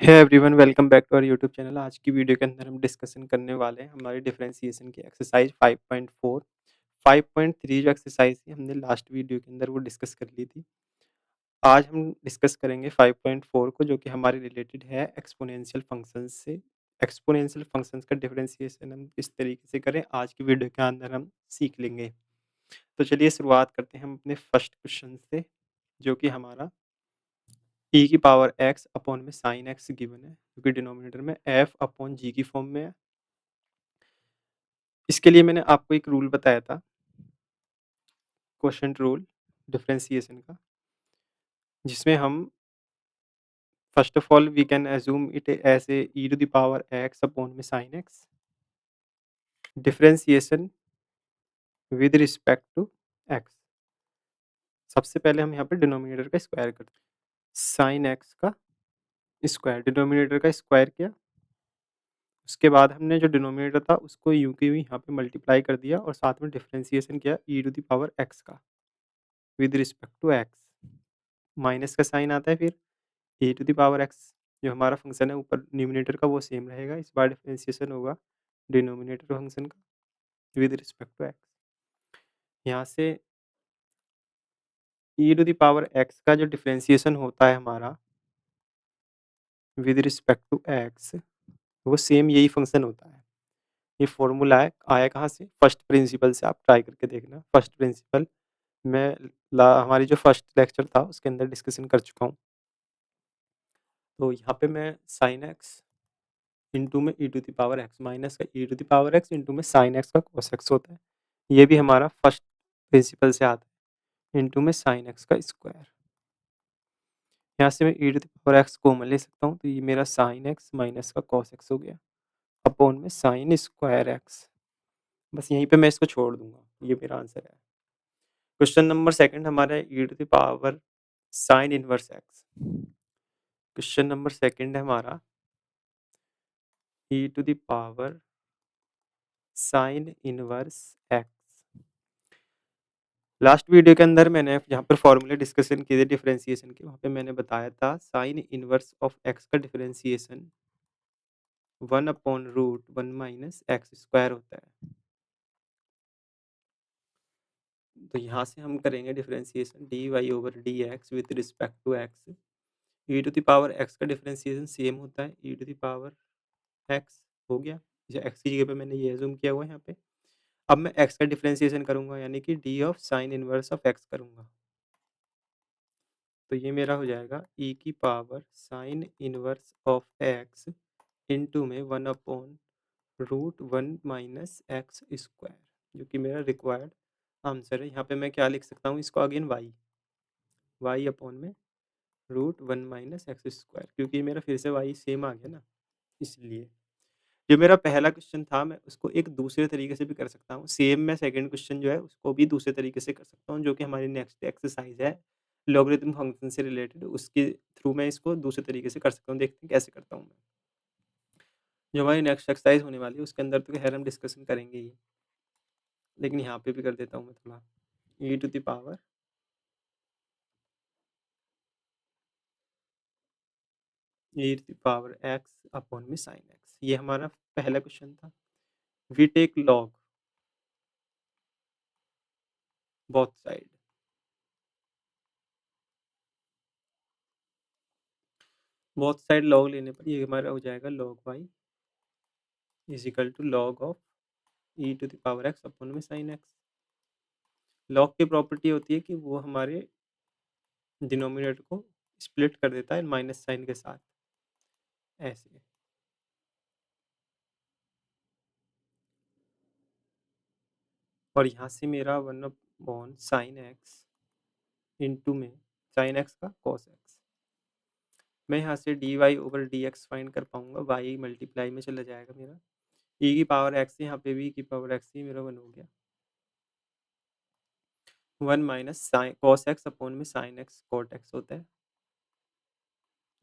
Hey everyone welcome back to our YouTube channel. आज की video के अंदर हम डिस्कशन करने वाले हैं हमारी डिफरेंशिएशन की एक्सरसाइज 5.4। 5.3 जो एक्सरसाइज थी हमने लास्ट वीडियो के अंदर वो डिस्कस कर ली थी। आज हम डिस्कस करेंगे 5.4 को, जो कि हमारे रिलेटेड है एक्सपोनेंशियल फंक्शंस से। एक्सपोनेंशियल फंक्शंस का डिफरेंशिएशन हम किस तरीके से करें आज की वीडियो के अंदर हम सीख लेंगे। तो चलिए शुरुआत करते हैं हम अपने फर्स्ट क्वेश्चन से, जो कि हमारा ई की पावर एक्स अपॉन में साइन एक्स गिवन है, जो कि डिनोमिनेटर में एफ अपॉन जी की फॉर्म में है। इसके लिए मैंने आपको एक रूल बताया था, क्वोशिएंट रूल डिफरेंशिएशन का, जिसमें हम first of all we can assume it as a e to the power x upon में sine x differentiation with respect to x. सबसे पहले हम यहाँ पे डिनोमिनेटर का स्क्वायर करते हैं। साइन एक्स का स्क्वायर, डिनोमिनेटर का स्क्वायर किया, उसके बाद हमने जो डिनोमिनेटर था उसको यूँ की यूँ यहाँ पे मल्टीप्लाई कर दिया और साथ में डिफरेंशिएशन किया e to the power x का with respect to x. Minus का साइन आता है, फिर a to the power x जो हमारा फंक्शन है ऊपर न्यूमरेटर का वो सेम रहेगा, इस बार डिफरेंशिएशन होगा डिनोमिनेटर फंक्शन का विद रिस्पेक्ट टू एक्स। यहाँ से ई टू द पावर एक्स का जो डिफरेंशिएशन होता है हमारा विद रिस्पेक्ट टू एक्स, वो सेम यही फंक्शन होता है। ये फॉर्मूला है, आया कहाँ से? फर्स्ट प्रिंसिपल से। आप ट्राई करके देखना। फर्स्ट प्रिंसिपल मैं हमारी जो फर्स्ट लेक्चर था उसके अंदर डिस्कशन कर चुका हूँ। तो यहाँ पे मैं साइन एक्स इंटू में e to the power x minus का e to the power x into में साइन एक्स का कॉस एक्स होता है। ये भी हमारा फर्स्ट प्रिंसिपल से आता है, इंटू में साइन एक्स का स्क्वायर। यहाँ से मैं e to the power x common ले सकता हूँ, तो ये मेरा साइन एक्स माइनस का कॉस एक्स हो गया अपॉन में साइन स्क्वायर एक्स। बस यहीं पे मैं इसको छोड़ दूंगा, ये मेरा आंसर है। क्वेश्चन नंबर सेकंड हमारा है e to the power sine inverse x. Question number second है हमारा e to the power sine inverse x. Last video के अंदर मैंने जहाँ पर फॉर्मूले डिस्कशन किए थे डिफरेंशिएशन के, वहाँ पे मैंने बताया था साइन इनवर्स ऑफ एक्स का डिफरेंशिएशन 1/√1 माइनस एक्स स्क्वायर होता है। तो यहाँ से हम करेंगे differentiation d y over d x with respect to x. E to the power x का डिफरेंशिएशन सेम होता है e to the power x, हो गया। एक्स की जगह पे मैंने ये एज्यूम किया हुआ है यहाँ पे। अब मैं एक्स का डिफरेंशिएशन करूँगा, यानी कि D of sine inverse of x करूँगा। तो ये मेरा हो जाएगा ई की power sine inverse of x into में 1/√1 माइनस एक्स स्क्वायर, जो कि मेरा रिक्वायर्ड आंसर है। यहाँ पे मैं क्या लिख सकता हूँ इसको अगेन वाई अपॉन में √1 माइनस एक्स स्क्वायर, क्योंकि मेरा फिर से वाई सेम आ गया ना, इसलिए। जो मेरा पहला क्वेश्चन था मैं उसको एक दूसरे तरीके से भी कर सकता हूँ। सेम मैं सेकंड क्वेश्चन जो है उसको भी दूसरे तरीके से कर सकता हूँ, जो कि हमारी नेक्स्ट एक्सरसाइज है लॉगरिथम फंक्शन से रिलेटेड, उसके थ्रू मैं इसको दूसरे तरीके से कर सकता हूँ। देखते हैं कैसे करता हूँ मैं। जो हमारी नेक्स्ट एक्सरसाइज होने वाली है उसके अंदर तो खैर हम डिस्कशन करेंगे ही, लेकिन यहाँ पे भी कर देता हूँ मैं थोड़ा। E to the power x upon में साइन एक्स, ये हमारा पहला क्वेश्चन था। We take log both side. Both side log लेने पर ये हमारा हो जाएगा log y is equal to log of e to the power x upon में साइन एक्स। लॉग की प्रॉपर्टी होती है कि वो हमारे डिनोमिनेटर को स्प्लिट कर देता है माइनस साइन के साथ, ऐसे। और यहाँ से मेरा 1/sin x इंटू में साइन एक्स का कॉस एक्स। मैं यहाँ से d y over d x find कर पाऊंगा, वाई मल्टीप्लाई में चला जाएगा मेरा। ई की पावर एक्स, यहाँ पे भी ई की पावर एक्स ही मेरा 1 हो गया। 1 minus sine cos x upon में साइन एक्स कॉट एक्स होता है।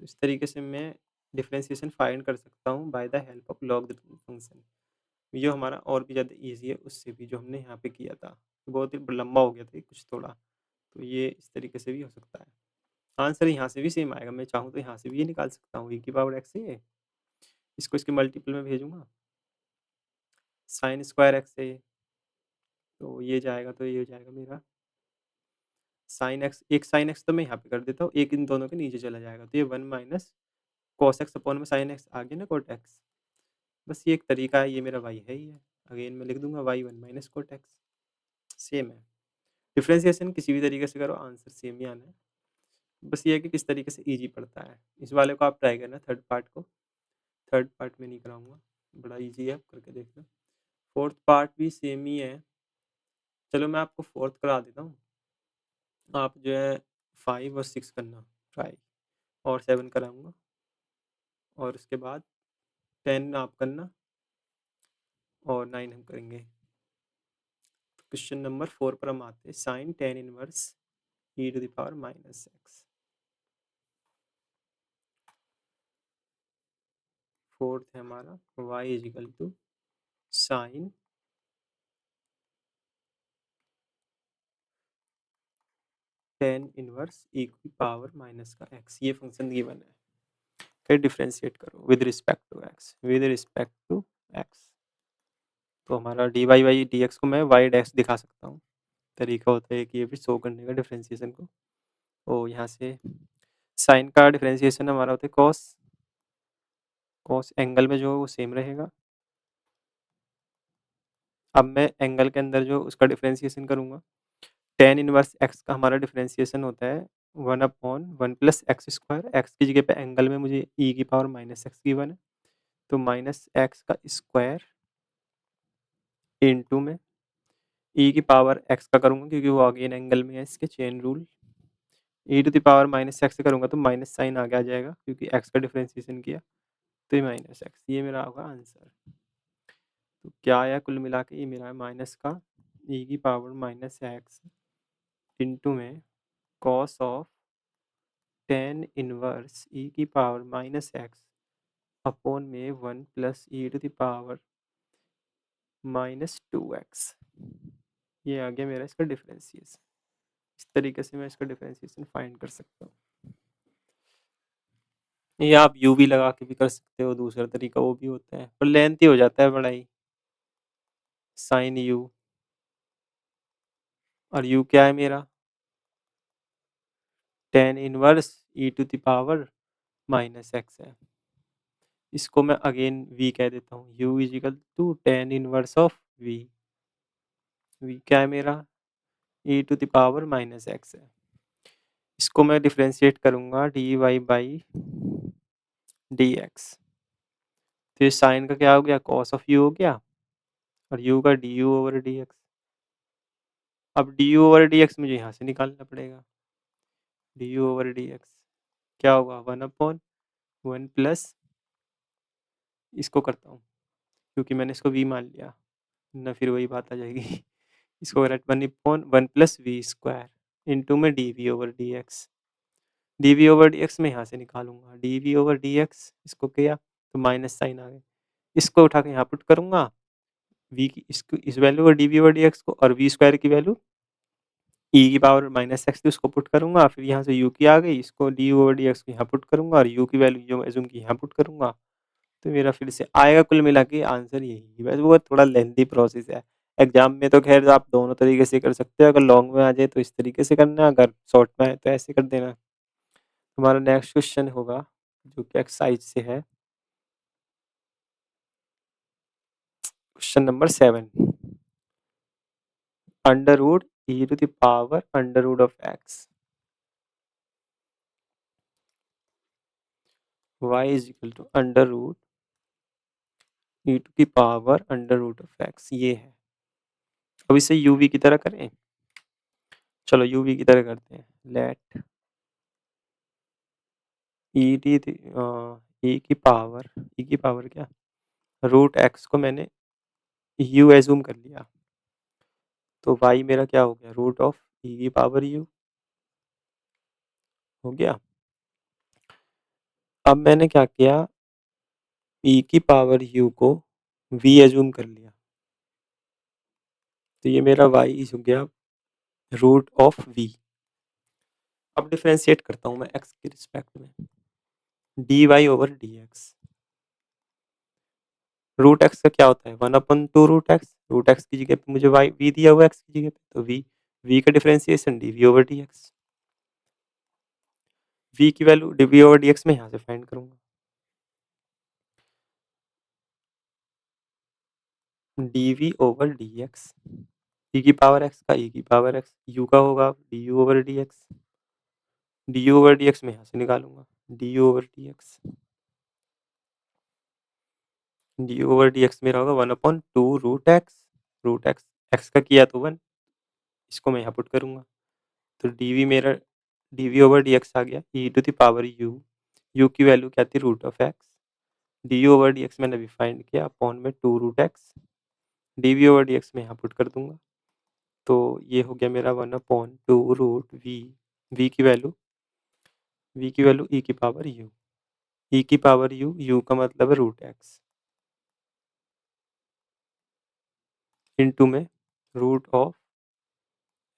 तो इस तरीके से मैं डिफरेंशिएशन फाइंड कर सकता हूँ by the help of logarithm function. ये हमारा और भी ज़्यादा ईजी है उससे भी, जो हमने यहाँ पे किया था। बहुत ही लंबा हो गया था ये कुछ थोड़ा, तो ये इस तरीके से भी हो सकता है। आंसर यहाँ से भी सेम आएगा, मैं चाहूँ तो यहाँ से भी ये निकाल सकता हूँ, e की पावर x है ये, इसको इसके मल्टीपल में भेजूँगा, साइन स्क्वायर x है ये, तो ये जाएगा तो ये हो जाएगा मेरा साइन x, एक साइन x तो मैं यहाँ पे कर देता हूँ, एक इन दोनों के नीचे चला जाएगा, तो ये 1 माइनस कॉस x अपॉन में साइन x आ गया ना कॉट x। बस ये एक तरीका है, ये मेरा y है ही है। अगेन मैं लिख दूँगा y 1 minus cot x, same है। डिफरेंशिएशन किसी भी तरीके से करो आंसर सेम ही आना है। बस ये है कि किस तरीके से ईज़ी पड़ता है। इस वाले को आप ट्राई करना थर्ड पार्ट को, थर्ड पार्ट में नहीं कराऊँगा, बड़ा ईज़ी है, आप करके देखना। फोर्थ पार्ट भी सेम ही है। चलो मैं आपको फोर्थ करा देता हूँ। आप जो है 5 और 6 करना ट्राई, और 7 कराऊँगा, और उसके बाद 10 आप करना, और 9 हम करेंगे। क्वेश्चन नंबर 4 पर हम आते हैं, sine tan inverse e to the power minus x. Fourth है हमारा y is equal to sine tan inverse e की पावर माइनस का x, ये फंक्शन गिवन है। फिर डिफरेंशिएट करो with respect to x, with respect to x। तो हमारा d y by d x को मैं वाई डैश दिखा सकता हूँ। तरीका होता है कि ये भी शो करने का डिफरेंशिएशन को। तो यहाँ से साइन का डिफरेंशिएशन हमारा होता है कॉस, कॉस एंगल में जो वो सेम रहेगा। अब मैं एंगल के अंदर जो उसका डिफरेंशिएशन करूँगा, टेन इनवर्स एक्स का हमारा डिफरेंशिएशन होता है 1/1 प्लस एक्स स्क्वायर। एक्स की जगह पे एंगल में मुझे ई की पावर माइनस एक्स गिवन है, तो माइनस एक्स का स्क्वायर इंटू में ई की पावर एक्स का करूँगा क्योंकि वो अगेन एंगल में है, इसके chain rule. E to the power minus x करूँगा तो माइनस साइन आगे आ जाएगा क्योंकि एक्स का डिफरेंशिएशन किया, तो ये माइनस एक्स, ये मेरा होगा आंसर। तो क्या आया कुल मिला के, ये मेरा है माइनस का ई की पावर माइनस एक्स इंटू में cos of tan inverse e की पावर माइनस एक्स अपॉन में 1 plus e to the power minus 2x। ये आ गया मेरा इसका डिफरेंशिएशन। इस तरीके से मैं इसका डिफरेंशिएशन फाइंड कर सकता हूँ। ये आप यू भी लगा के भी कर सकते हो, दूसरा तरीका वो भी होता है, पर लेंथी हो जाता है बड़ा ही। साइन यू, और यू क्या है मेरा tan inverse e to the power minus x है। इसको मैं अगेन वी कह देता हूँ, u is equal to tan inverse of v. V क्या है मेरा e to the power minus x है। इसको मैं डिफरेंशिएट करूँगा d y by d x, तो ये साइन का क्या हो गया कॉस ऑफ यू हो गया, और यू का d u over d x. अब d u over d x मुझे यहाँ से निकालना पड़ेगा, d u over d x क्या होगा 1/1 प्लस, इसको करता हूँ क्योंकि मैंने इसको वी मान लिया ना, फिर वही बात आ जाएगी। इसको correct 1/1 plus v square into में d v over d x. D v over d x मैं यहाँ से निकालूंगा, d v over d x, इसको किया तो माइनस साइन आ गया, इसको उठा के यहाँ पुट करूँगा, वी की इसको इस वैल्यू को d v over d x को, और वी स्क्वायर की वैल्यू ई की पावर माइनस एक्स थी उसको पुट करूँगा, फिर यहाँ से यू की आ गई, इसको D u over d x को यहाँ पुट करूँगा, और यू की वैल्यू जो एज्यूम की यहाँ पुट करूँगा, तो मेरा फिर से आएगा कुल मिला के आंसर यही है। वैसे वो थोड़ा लेंथी प्रोसेस है, एग्जाम में तो खैर आप दोनों तरीके से कर सकते हो, अगर लॉन्ग में आ जाए तो इस तरीके से करना, अगर शॉर्ट में आए तो ऐसे कर देना। हमारा नेक्स्ट क्वेश्चन होगा जो कि एक्सरसाइज से है, question number 7, under root e to the power under root of x y is equal to under root e to की power under root of x, ये है। अब इसे यूवी की तरह करें, चलो यूवी की तरह करते हैं, लेट ई टी ई की पावर क्या रूट एक्स को मैंने यू एज्यूम कर लिया, तो वाई मेरा क्या हो गया रूट ऑफ ई की पावर यू हो गया। अब मैंने क्या किया, ई की पावर यू को वी एज्यूम कर लिया, तो ये मेरा वाई हो गया रूट ऑफ वी। अब डिफरेंशिएट करता हूँ मैं x के रिस्पेक्ट में, dy/dx। रूट x का क्या होता है 1/2 रूट x की जगह पे मुझे y v दिया हुआ है x की जगह पे, तो v का डिफरेंशिएशन dv/dx। v की वैल्यू dv/dx मैं यहाँ से फाइंड करूँगा। dv/dx, e की पावर x का e की पावर x, u का होगा du/dx। du/dx मैं यहाँ से निकालूँगा, du/dx, du/dx मेरा होगा 1/2 रूट x, x का किया तो 1, इसको मैं यहाँ पुट करूँगा। तो dv मेरा dv/dx आ गया e⁻u, u की वैल्यू क्या थी √x, du/dx मैंने अभी फाइंड किया अपॉन में 2√x, dv/dx मैं यहाँ पुट कर दूँगा। तो ये हो गया मेरा 1/2 रूट v, v की वैल्यू e की पावर u, e की पावर u, u का मतलब है √x, इंटू में रूट ऑफ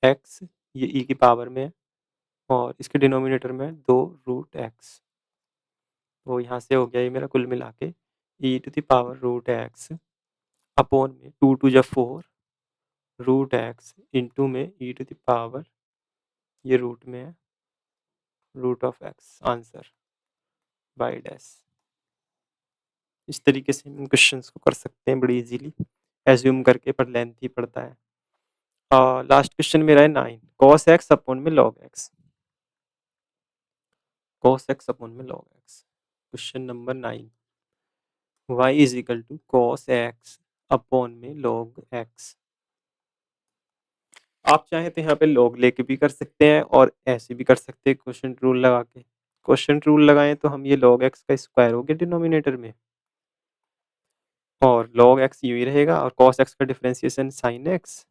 x, ये e की पावर में है और इसके डिनोमिनेटर में 2√x। तो यहाँ से हो गया ये मेरा कुल मिला के e⁻√x अपॉन में 2 2 जा 4 रूट एक्स इंटू में e⁻, ये रूट में है root of x answer by dash. इस तरीके से हम क्वेश्चंस को कर सकते हैं बड़ी इजीली एज्यूम करके, पर लेंथी पड़ता है। लास्ट क्वेश्चन मेरा है 9, cos x अपॉन में log x, cos x upon में log x। Question number 9, y is equal to cos x upon में log x। आप चाहें तो यहाँ पे log लेके भी कर सकते हैं और ऐसे भी कर सकते हैं क्वेश्चन रूल लगा के। क्वेश्चन रूल लगाएं तो हम ये log x का स्क्वायर हो गया डिनोमिनेटर में और log x यूँ ही रहेगा और cos x का differentiation sin x,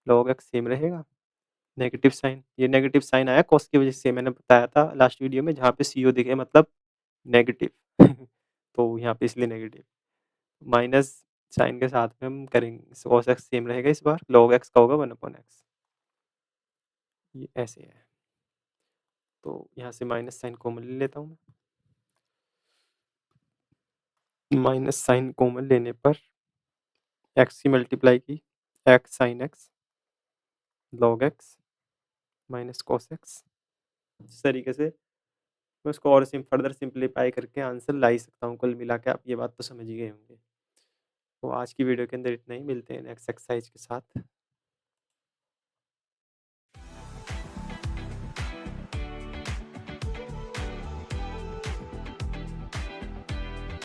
log x same रहेगा। नेगेटिव साइन, ये नेगेटिव साइन आया cos की वजह से, मैंने बताया था लास्ट वीडियो में, जहाँ पे CO दिखे मतलब नेगेटिव तो यहाँ पे इसलिए नेगेटिव, माइनस साइन के साथ में हम करेंगे, cos x सेम रहेगा इस बार, log x का होगा 1/x, ये ऐसे है। तो यहाँ से माइनस साइन कॉमन ले लेता हूँ मैं, माइनस साइन कॉमन लेने पर x की मल्टीप्लाई की x sin x log x minus cos x, इस तरीके से मैं उसको और फर्दर सिंप्लीफाई करके आंसर ला ही सकता हूँ। कुल मिला के आप ये बात तो समझ ही गए होंगे। तो आज की वीडियो के अंदर इतना ही, मिलते हैं नेक्स्ट एक्सरसाइज के साथ।